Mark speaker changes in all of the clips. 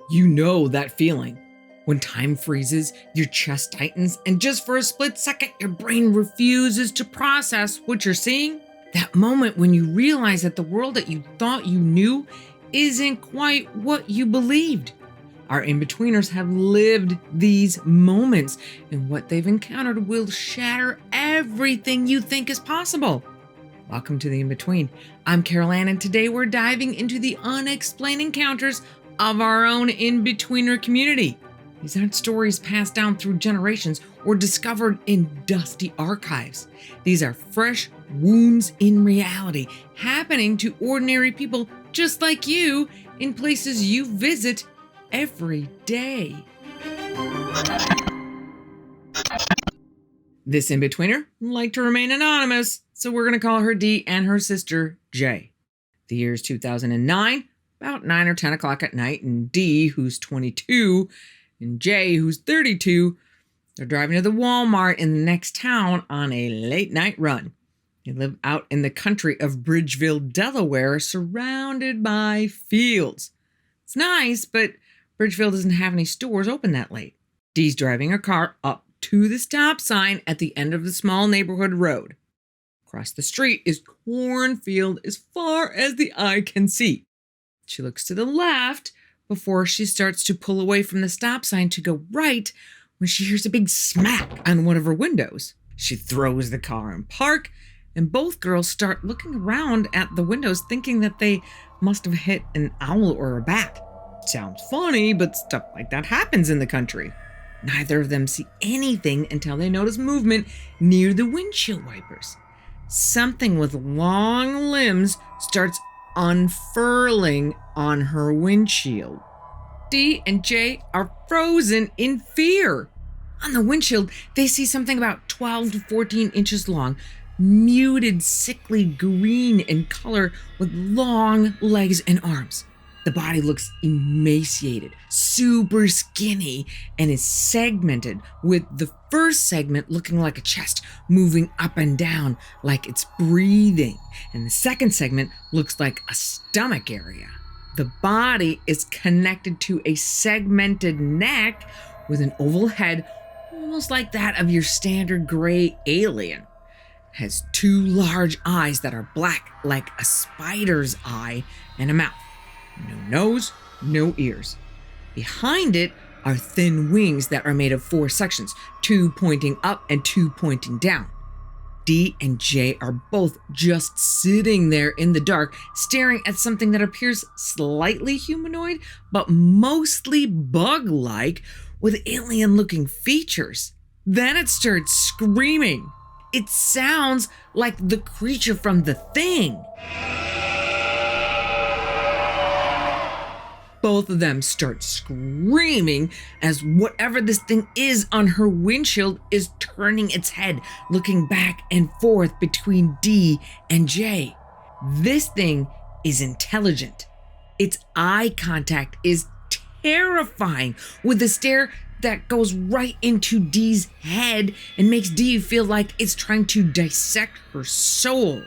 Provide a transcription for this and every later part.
Speaker 1: You know that feeling. When time freezes, your chest tightens, and just for a split second, your brain refuses to process what you're seeing. That moment when you realize that the world that you thought you knew isn't quite what you believed. Our in-betweeners have lived these moments, and what they've encountered will shatter everything you think is possible. Welcome to the In-Between. I'm Carol Ann, and today we're diving into the unexplained encounters of our own in-betweener community. These aren't stories passed down through generations or discovered in dusty archives. These are fresh wounds in reality, happening to ordinary people just like you in places you visit every day. This in-betweener liked to remain anonymous, so we're going to call her Dee and her sister Jay. The year is 2009, about 9 or 10 o'clock at night, and Dee, who's 22, and Jay, who's 32, they're driving to the Walmart in the next town on a late-night run. They live out in the country of Bridgeville, Delaware, surrounded by fields. It's nice, but Bridgeville doesn't have any stores open that late. Dee's driving her car up to the stop sign at the end of the small neighborhood road. Across the street is cornfield as far as the eye can see. She looks to the left before she starts to pull away from the stop sign to go right when she hears a big smack on one of her windows. She throws the car in park, and both girls start looking around at the windows thinking that they must have hit an owl or a bat. Sounds funny, but stuff like that happens in the country. Neither of them see anything until they notice movement near the windshield wipers. Something with long limbs starts unfurling on her windshield. Dee and Jay are frozen in fear. On the windshield, they see something about 12 to 14 inches long, muted, sickly green in color with long legs and arms. The body looks emaciated, super skinny, and is segmented, with the first segment looking like a chest moving up and down like it's breathing, and the second segment looks like a stomach area. The body is connected to a segmented neck with an oval head, almost like that of your standard gray alien. It has two large eyes that are black like a spider's eye, and a mouth. No nose, no ears. Behind it are thin wings that are made of 4 sections, 2 pointing up and 2 pointing down. Dee and Jay are both just sitting there in the dark, staring at something that appears slightly humanoid, but mostly bug-like, with alien-looking features. Then it starts screaming. It sounds like the creature from The Thing. Both of them start screaming as whatever this thing is on her windshield is turning its head, looking back and forth between Dee and Jay. This thing is intelligent. Its eye contact is terrifying, with a stare that goes right into Dee's head and makes Dee feel like it's trying to dissect her soul.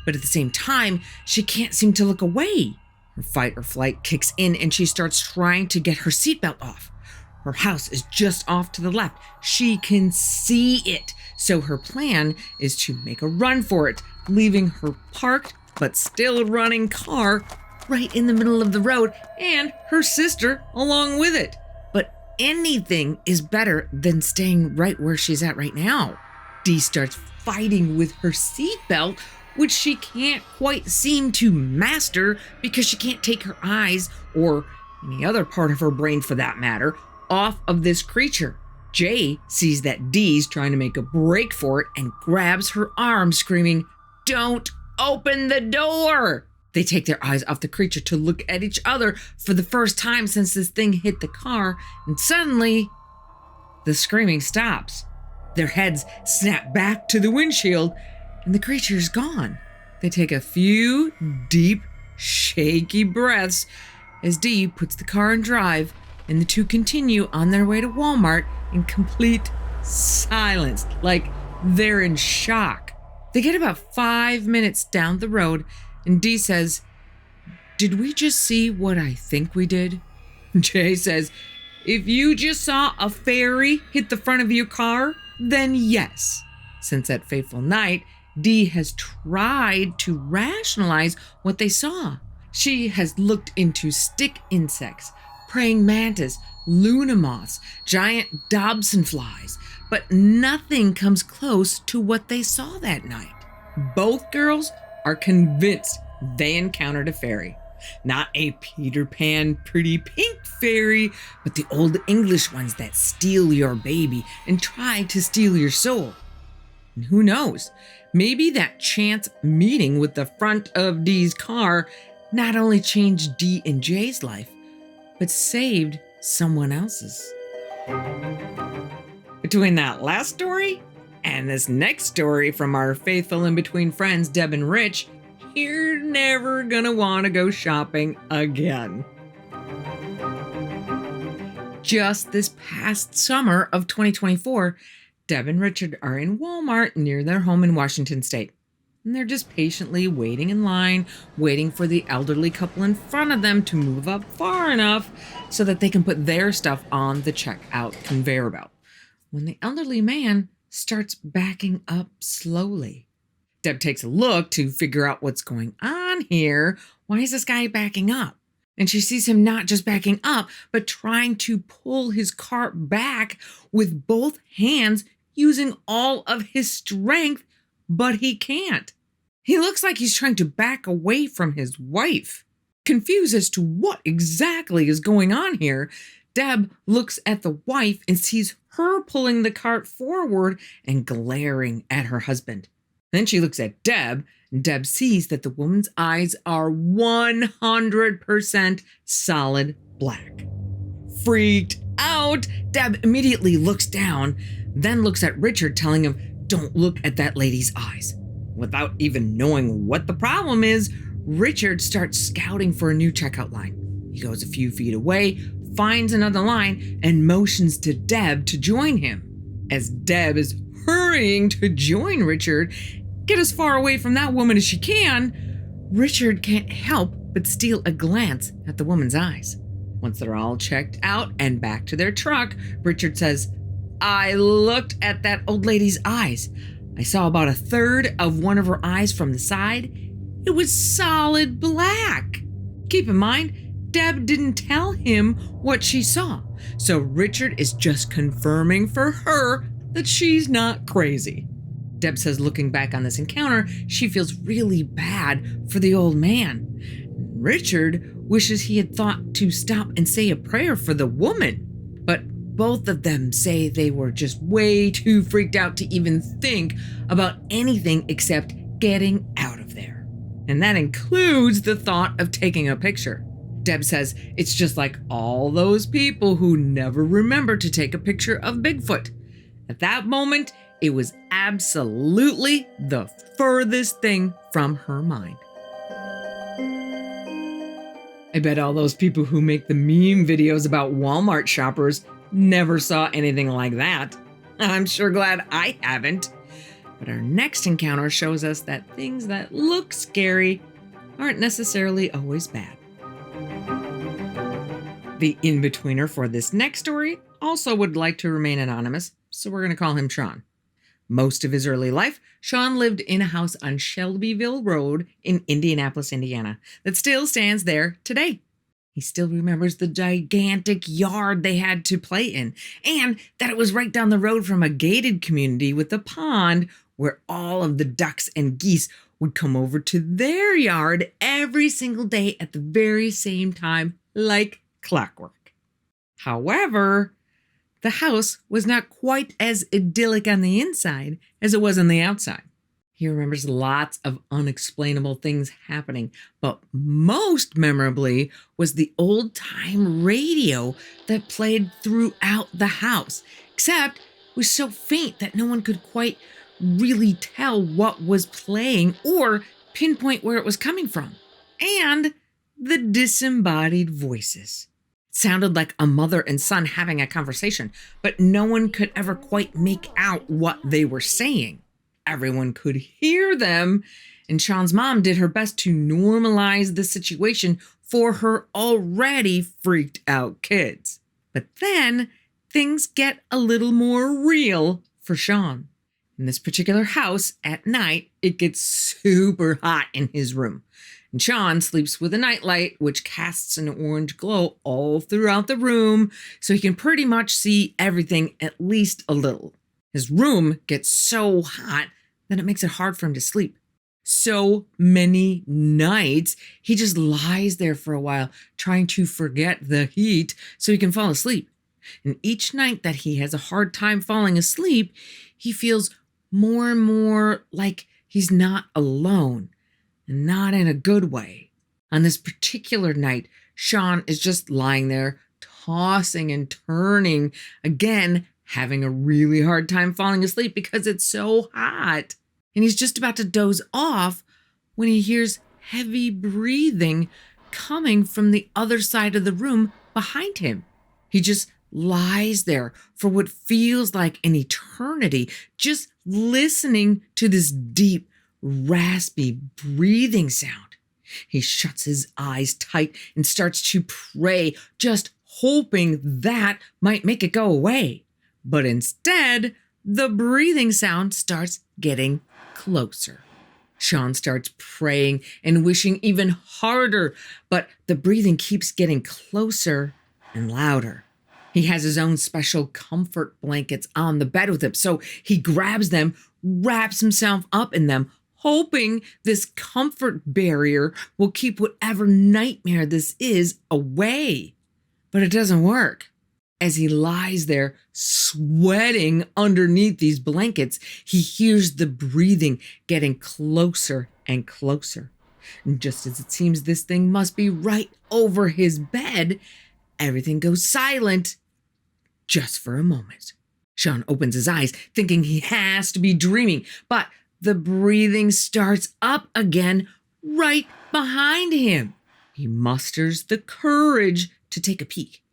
Speaker 1: But at the same time, she can't seem to look away. Her fight or flight kicks in and she starts trying to get her seatbelt off. Her house is just off to the left. She can see it. So her plan is to make a run for it, leaving her parked but still running car right in the middle of the road and her sister along with it. But anything is better than staying right where she's at right now. Dee starts fighting with her seatbelt, which she can't quite seem to master because she can't take her eyes, or any other part of her brain for that matter, off of this creature. Jay sees that Dee's trying to make a break for it and grabs her arm, screaming, "Don't open the door!" They take their eyes off the creature to look at each other for the first time since this thing hit the car, and suddenly, the screaming stops. Their heads snap back to the windshield, and the creature is gone. They take a few deep, shaky breaths as Dee puts the car in drive, and the two continue on their way to Walmart in complete silence, like they're in shock. They get about 5 minutes down the road, and Dee says, "Did we just see what I think we did?" Jay says, if you just saw a fairy hit the front of your car, then yes. Since that fateful night, Dee has tried to rationalize what they saw. She has looked into stick insects, praying mantis, Luna moths, giant Dobson flies, but nothing comes close to what they saw that night. Both girls are convinced they encountered a fairy. Not a Peter Pan pretty pink fairy, but the old English ones that steal your baby and try to steal your soul. And who knows, maybe that chance meeting with the front of Dee's car not only changed Dee and Jay's life, but saved someone else's. Between that last story and this next story from our faithful InBetween friends, Deb and Rich, you're never gonna want to go shopping again. Just this past summer of 2024, Deb and Richard are in Walmart near their home in Washington State. And they're just patiently waiting in line, waiting for the elderly couple in front of them to move up far enough so that they can put their stuff on the checkout conveyor belt. When the elderly man starts backing up slowly. Deb takes a look to figure out what's going on here. Why is this guy backing up? And she sees him not just backing up, but trying to pull his cart back with both hands using all of his strength, but he can't. He looks like he's trying to back away from his wife. Confused as to what exactly is going on here, Deb looks at the wife and sees her pulling the cart forward and glaring at her husband. Then she looks at Deb, and Deb sees that the woman's eyes are 100% solid black. Freaked out, Deb immediately looks down, then looks at Richard, telling him, "Don't look at that lady's eyes." Without even knowing what the problem is, Richard starts scouting for a new checkout line. He goes a few feet away, finds another line, and motions to Deb to join him. As Deb is hurrying to join Richard, get as far away from that woman as she can, Richard can't help but steal a glance at the woman's eyes. Once they're all checked out and back to their truck, Richard says, "I looked at that old lady's eyes. I saw about a third of one of her eyes from the side. It was solid black." Keep in mind, Deb didn't tell him what she saw, so Richard is just confirming for her that she's not crazy. Deb says looking back on this encounter, she feels really bad for the old man. Richard wishes he had thought to stop and say a prayer for the woman, but both of them say they were just way too freaked out to even think about anything except getting out of there. And that includes the thought of taking a picture. Deb says it's just like all those people who never remember to take a picture of Bigfoot. At that moment, it was absolutely the furthest thing from her mind. I bet all those people who make the meme videos about Walmart shoppers never saw anything like that. I'm sure glad I haven't. But our next encounter shows us that things that look scary aren't necessarily always bad. The in-betweener for this next story also would like to remain anonymous, so we're going to call him Sean. Most of his early life, Sean lived in a house on Shelbyville Road in Indianapolis, Indiana, that still stands there today. He still remembers the gigantic yard they had to play in, and that it was right down the road from a gated community with a pond where all of the ducks and geese would come over to their yard every single day at the very same time, like clockwork. However, the house was not quite as idyllic on the inside as it was on the outside. He remembers lots of unexplainable things happening, but most memorably was the old-time radio that played throughout the house, except it was so faint that no one could quite really tell what was playing or pinpoint where it was coming from. And the disembodied voices. It sounded like a mother and son having a conversation, but no one could ever quite make out what they were saying. Everyone could hear them, and Sean's mom did her best to normalize the situation for her already freaked out kids. But then things get a little more real for Sean. In this particular house, at night, it gets super hot in his room. And Sean sleeps with a nightlight, which casts an orange glow all throughout the room, so he can pretty much see everything at least a little. His room gets so hot that it makes it hard for him to sleep. So many nights, he just lies there for a while, trying to forget the heat so he can fall asleep. And each night that he has a hard time falling asleep, he feels more and more like he's not alone. Not in a good way. On this particular night, Sean is just lying there, tossing and turning, again, having a really hard time falling asleep because it's so hot. And he's just about to doze off when he hears heavy breathing coming from the other side of the room behind him. He just lies there for what feels like an eternity, just listening to this deep, raspy breathing sound. He shuts his eyes tight and starts to pray, just hoping that might make it go away. But instead, the breathing sound starts getting closer. Sean starts praying and wishing even harder, but the breathing keeps getting closer and louder. He has his own special comfort blankets on the bed with him, so he grabs them, wraps himself up in them, hoping this comfort barrier will keep whatever nightmare this is away. But it doesn't work. As he lies there, sweating underneath these blankets, he hears the breathing getting closer and closer. And just as it seems this thing must be right over his bed, everything goes silent just for a moment. Sean opens his eyes, thinking he has to be dreaming, but the breathing starts up again right behind him. He musters the courage to take a peek,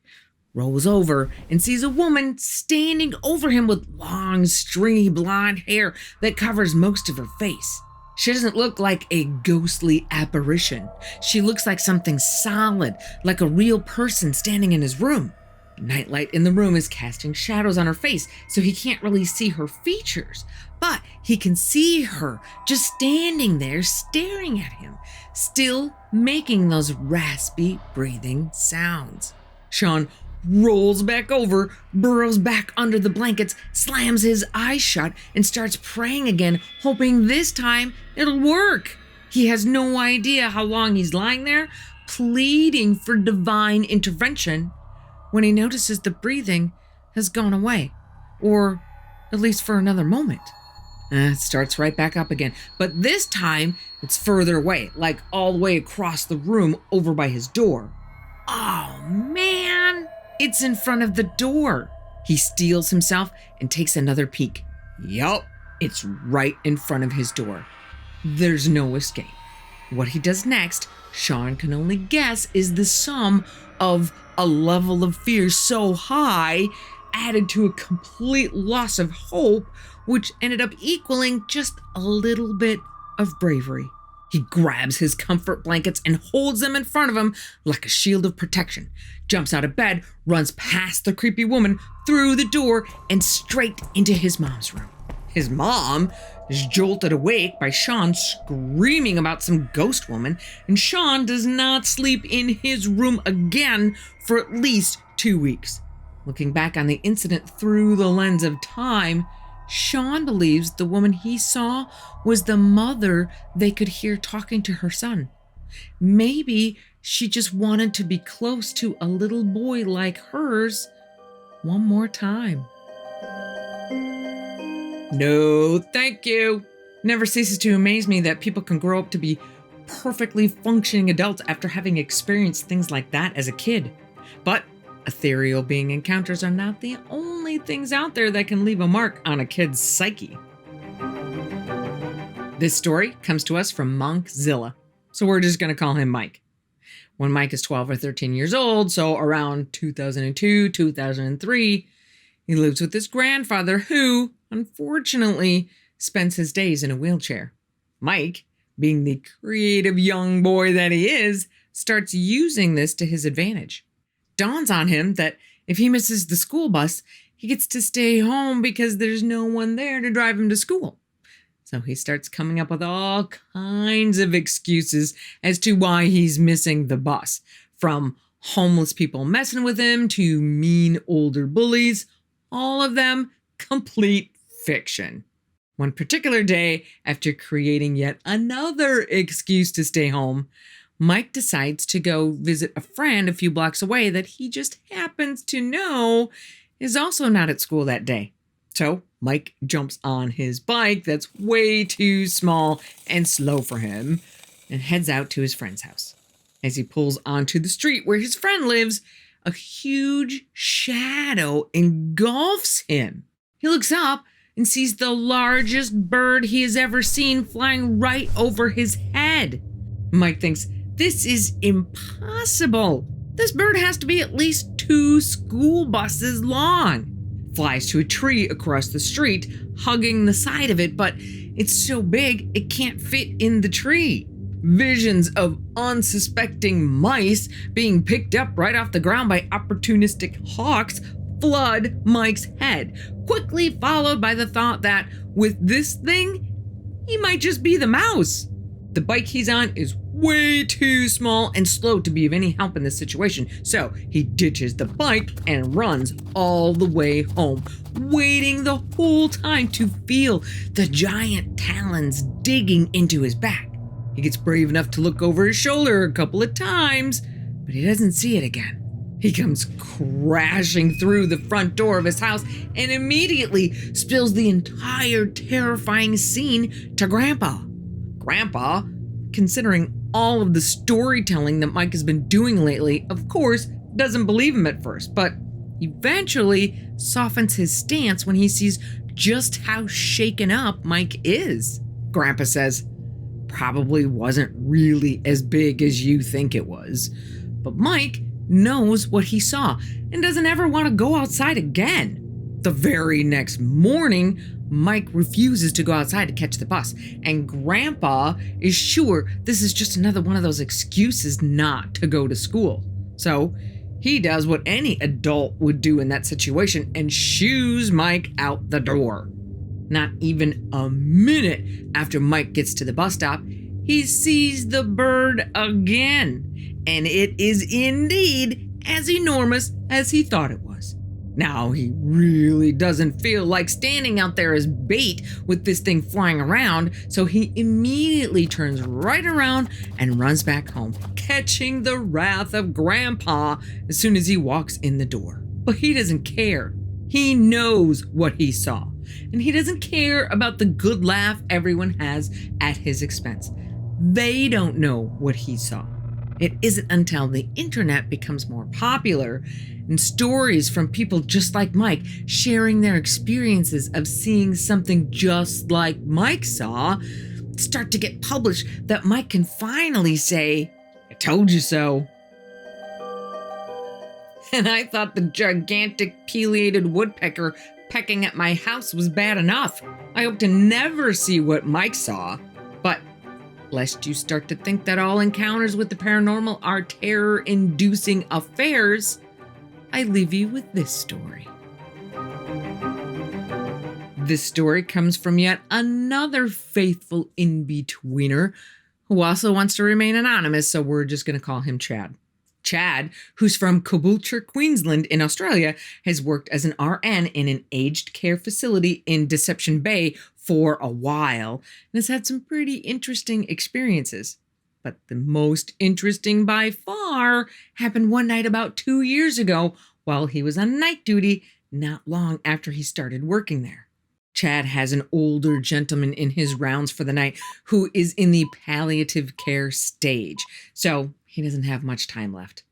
Speaker 1: rolls over, and sees a woman standing over him with long, stringy blonde hair that covers most of her face. She doesn't look like a ghostly apparition. She looks like something solid, like a real person standing in his room. The nightlight in the room is casting shadows on her face, so he can't really see her features. But he can see her just standing there staring at him, still making those raspy breathing sounds. Sean rolls back over, burrows back under the blankets, slams his eyes shut, and starts praying again, hoping this time it'll work. He has no idea how long he's lying there, pleading for divine intervention, when he notices the breathing has gone away, or at least for another moment. It starts right back up again, but this time it's further away, like all the way across the room over by his door. Oh man, it's in front of the door. He steels himself and takes another peek. Yup, it's right in front of his door. There's no escape. What he does next, Sean can only guess, is the sum of a level of fear so high, added to a complete loss of hope, which ended up equaling just a little bit of bravery. He grabs his comfort blankets and holds them in front of him like a shield of protection, jumps out of bed, runs past the creepy woman, through the door, and straight into his mom's room. His mom is jolted awake by Sean screaming about some ghost woman, and Sean does not sleep in his room again for at least 2 weeks. Looking back on the incident through the lens of time, Sean believes the woman he saw was the mother they could hear talking to her son. Maybe she just wanted to be close to a little boy like hers one more time. No, thank you. Never ceases to amaze me that people can grow up to be perfectly functioning adults after having experienced things like that as a kid. But ethereal being encounters are not the only things out there that can leave a mark on a kid's psyche. This story comes to us from Monkzilla, so we're just going to call him Mike. When Mike is 12 or 13 years old, so around 2002, 2003, he lives with his grandfather who, unfortunately, spends his days in a wheelchair. Mike, being the creative young boy that he is, starts using this to his advantage. Dawns on him that if he misses the school bus, he gets to stay home because there's no one there to drive him to school. So he starts coming up with all kinds of excuses as to why he's missing the bus, from homeless people messing with him to mean older bullies, all of them complete fiction. One particular day, after creating yet another excuse to stay home, Mike decides to go visit a friend a few blocks away that he just happens to know is also not at school that day. So Mike jumps on his bike that's way too small and slow for him and heads out to his friend's house. As he pulls onto the street where his friend lives, a huge shadow engulfs him. He looks up and sees the largest bird he has ever seen flying right over his head. Mike thinks, this is impossible. This bird has to be at least 2 school buses long. Flies to a tree across the street, hugging the side of it, but it's so big it can't fit in the tree. Visions of unsuspecting mice being picked up right off the ground by opportunistic hawks flood Mike's head, quickly followed by the thought that with this thing, he might just be the mouse. The bike he's on is way too small and slow to be of any help in this situation, so he ditches the bike and runs all the way home, waiting the whole time to feel the giant talons digging into his back. He gets brave enough to look over his shoulder a couple of times, but he doesn't see it again. He comes crashing through the front door of his house and immediately spills the entire terrifying scene to Grandpa. Grandpa, considering all of the storytelling that Mike has been doing lately, of course, doesn't believe him at first, but eventually softens his stance when he sees just how shaken up Mike is. Grandpa says, probably wasn't really as big as you think it was, but Mike knows what he saw and doesn't ever want to go outside again. The very next morning, Mike refuses to go outside to catch the bus, and Grandpa is sure this is just another one of those excuses not to go to school. So he does what any adult would do in that situation and shoos Mike out the door. Not even a minute after Mike gets to the bus stop, he sees the bird again, and it is indeed as enormous as he thought it was. Now, he really doesn't feel like standing out there as bait with this thing flying around, so he immediately turns right around and runs back home, catching the wrath of Grandpa as soon as he walks in the door. But he doesn't care. He knows what he saw, and he doesn't care about the good laugh everyone has at his expense. They don't know what he saw. It isn't until the internet becomes more popular and stories from people just like Mike sharing their experiences of seeing something just like Mike saw start to get published that Mike can finally say, I told you so. And I thought the gigantic pileated woodpecker pecking at my house was bad enough. I hope to never see what Mike saw. But lest you start to think that all encounters with the paranormal are terror-inducing affairs, I leave you with this story. This story comes from yet another faithful in-betweener who also wants to remain anonymous, so we're just going to call him Chad. Chad, who's from Caboolture, Queensland in Australia, has worked as an RN in an aged care facility in Deception Bay for a while and has had some pretty interesting experiences. But the most interesting by far happened one night about 2 years ago while he was on night duty not long after he started working there. Chad has an older gentleman in his rounds for the night who is in the palliative care stage, so he doesn't have much time left.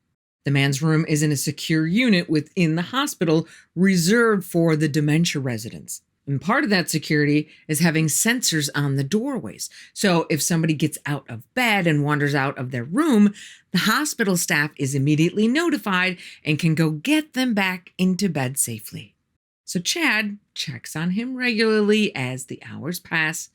Speaker 1: The man's room is in a secure unit within the hospital reserved for the dementia residents. And part of that security is having sensors on the doorways. So if somebody gets out of bed and wanders out of their room, the hospital staff is immediately notified and can go get them back into bed safely. So Chad checks on him regularly as the hours pass,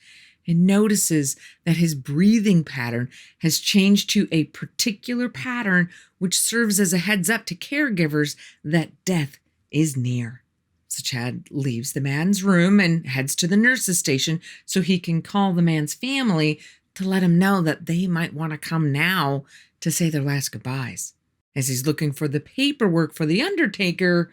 Speaker 1: and notices that his breathing pattern has changed to a particular pattern which serves as a heads up to caregivers that death is near. So Chad leaves the man's room and heads to the nurse's station so he can call the man's family to let him know that they might want to come now to say their last goodbyes. As he's looking for the paperwork for the undertaker,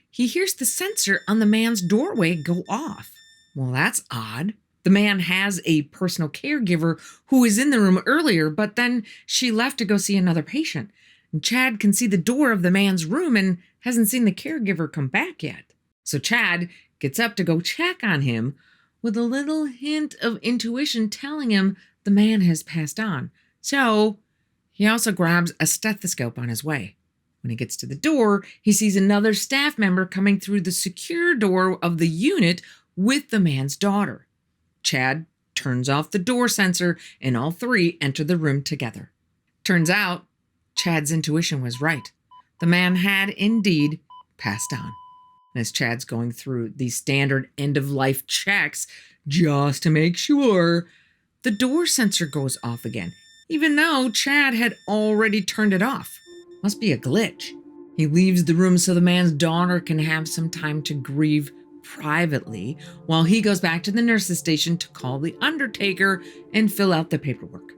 Speaker 1: he hears the sensor on the man's doorway go off. Well, that's odd. The man has a personal caregiver who was in the room earlier, but then she left to go see another patient. And Chad can see the door of the man's room and hasn't seen the caregiver come back yet. So Chad gets up to go check on him with a little hint of intuition telling him the man has passed on. So he also grabs a stethoscope on his way. When he gets to the door, he sees another staff member coming through the secure door of the unit with the man's daughter. Chad turns off the door sensor and all three enter the room together. Turns out, Chad's intuition was right. The man had indeed passed on. And as Chad's going through the standard end-of-life checks just to make sure, the door sensor goes off again, even though Chad had already turned it off. Must be a glitch. He leaves the room so the man's daughter can have some time to grieve privately while he goes back to the nurse's station to call the undertaker and fill out the paperwork.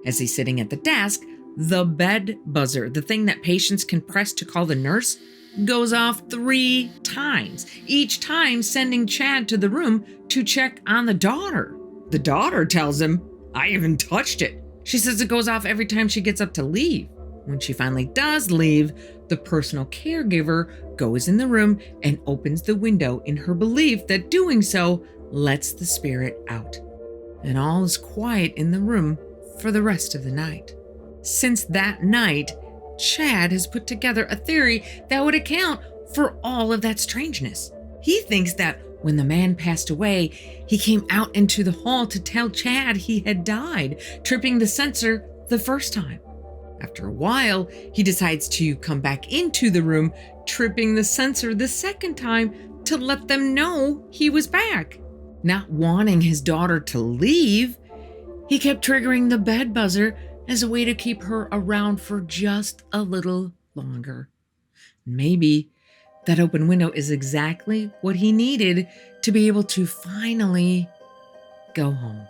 Speaker 1: As he's sitting at the desk, the bed buzzer, the thing that patients can press to call the nurse, goes off 3 times, each time sending Chad to the room to check on the daughter. The daughter tells him, "I haven't touched it." She says it goes off every time she gets up to leave. When she finally does leave, the personal caregiver goes in the room and opens the window in her belief that doing so lets the spirit out. And all is quiet in the room for the rest of the night. Since that night, Chad has put together a theory that would account for all of that strangeness. He thinks that when the man passed away, he came out into the hall to tell Chad he had died, tripping the sensor the first time. After a while, he decides to come back into the room, tripping the sensor the second time to let them know he was back. Not wanting his daughter to leave, he kept triggering the bed buzzer as a way to keep her around for just a little longer. Maybe that open window is exactly what he needed to be able to finally go home.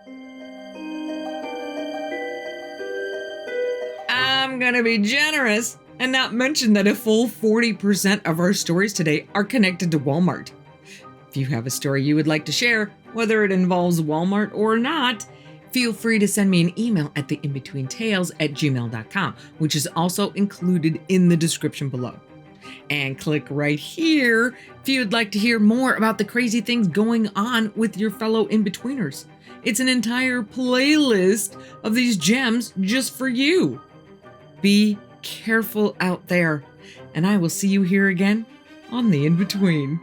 Speaker 1: I'm gonna be generous and not mention that a full 40% of our stories today are connected to Walmart. If you have a story you would like to share, whether it involves Walmart or not, feel free to send me an email at theinbetweentales@gmail.com, which is also included in the description below. And click right here if you'd like to hear more about the crazy things going on with your fellow in-betweeners. It's an entire playlist of these gems just for you. Be careful out there, and I will see you here again on the In-Between.